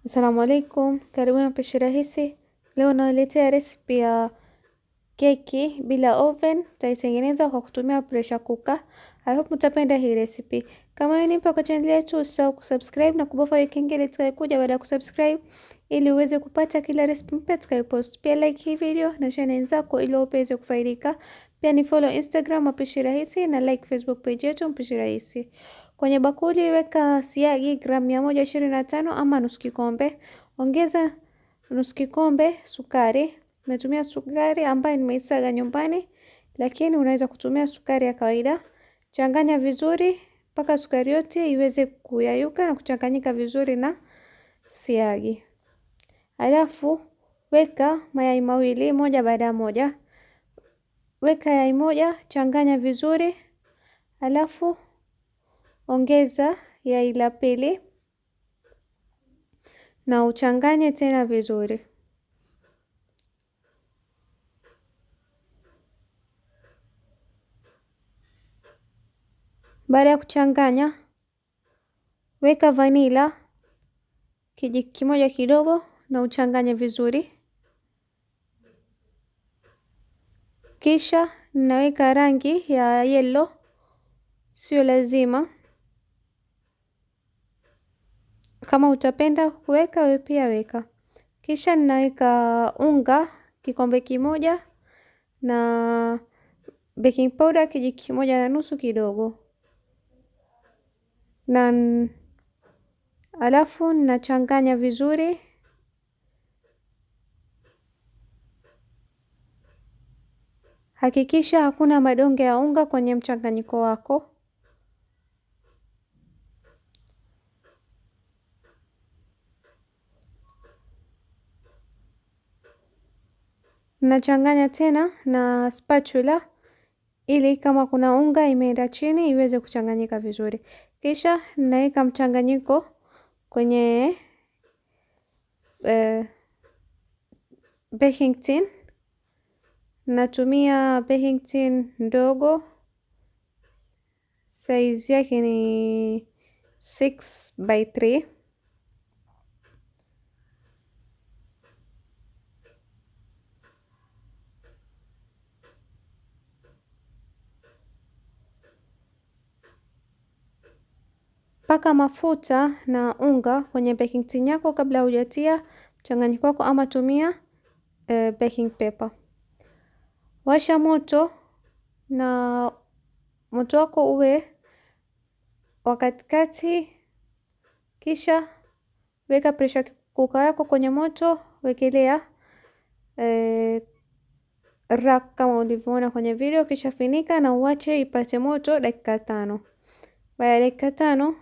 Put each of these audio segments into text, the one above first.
Assalamu alaikum, karibuni Mapishi Rahisi. Leo nawaletea recipe ya keki bila oven. Taitengeneza kwa kutumia pressure cooker. I hope mtapenda hii recipe. Kama wewe ni mpya kwa channel yetu, usisahau kusubscribe na kubofya hiyo kengele itakayokuja baada ya kusubscribe ili uweze kupata kila recipe mpya tutakayopost. Pia like hii video na share na wenzako ili uweze kufaidika. Pia ni follow Instagram Mapishi Rahisi na like Facebook page yetu Mapishi Rahisi. Kwenye bakuli weka siagi gramu 125 ama nusu kikombe. Ongeza nusu kikombe sukari. Natumia sukari ambayo nimeisaga nyumbani, lakini unaweza kutumia sukari ya kawaida. Changanya vizuri mpaka sukari yote iweze kuyayuka na kuchanganyika vizuri na siagi. Alafu weka mayai mawili moja baada ya moja. Weka yai moja, changanya vizuri. Alafu ongeza yai la pili na uchanganye tena vizuri. Baada ya kuchanganya, weka vanila kijiko kimoja kidogo na uchanganye vizuri. Kisha ninaweka rangi ya yellow, sio lazima. Kama utapenda kuweka wewe pia weka. Kisha ninaweka unga kikombe kimoja na baking powder kijiko kimoja na nusu kidogo. Na alafu nachanganya vizuri. Hakikisha hakuna madonge ya unga kwenye mchanganyiko wako. Nachanganya tena na spatula ili kama kuna unga imeenda chini iweze kuchanganyika vizuri. Kisha naweka mchanganyiko kwenye baking tin. Natumia baking tin ndogo, size yake ni 6x3. Paka mafuta na unga kwenye baking tin yako kabla hujatia mchanganyiko wako, ama tumia baking paper. Washa moto na moto wako uwe wa katikati. Kisha weka pressure cooker yako kwenye moto, wekelea rack kama ulivyoona kwenye video, kisha finika na uache ipate moto dakika 5. Baada ya dakika 5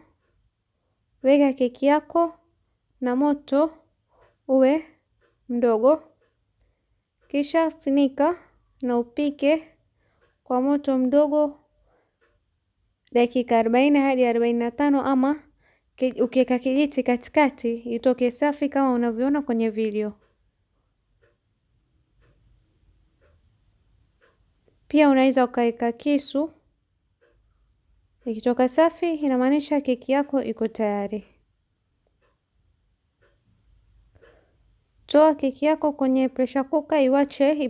weka keki yako na moto uwe mdogo, kisha finika na upike kwa moto mdogo dakika 40 hadi 45, ama ukiweka kijiti katikati itoke safi kama unavyoona kwenye video. Pia unaweza ukaweka kisu. Ikitoka safi inamaanisha keki yako iko tayari. Toa keki yako kwenye pressure cooker, iwache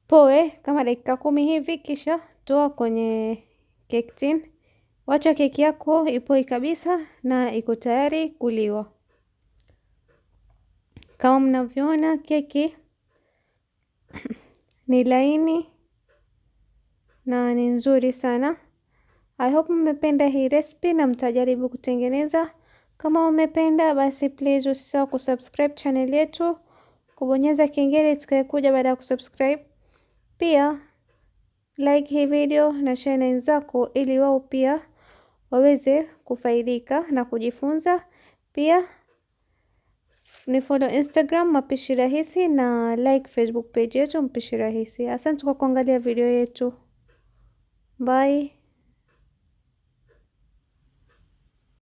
poe kama dakika 10 hivi, kisha toa kwenye cake tin. Wacha keki yako ipoe kabisa na iko tayari kuliwa. Kama mnavyoona keki ni laini na ni nzuri sana. I hope mmependa hii recipe na mtajaribu kutengeneza. Kama umependa basi please usisahau kusubscribe channel yetu, kubonyeza kengele itakayokuja baada ya kusubscribe. Pia like hii video na share na wenzako ili wao pia waweze kufaidika na kujifunza. Pia ni follow Instagram Mapishi Rahisi na like Facebook page yetu Mapishi Rahisi. Asante kwa kuangalia video yetu. Bye.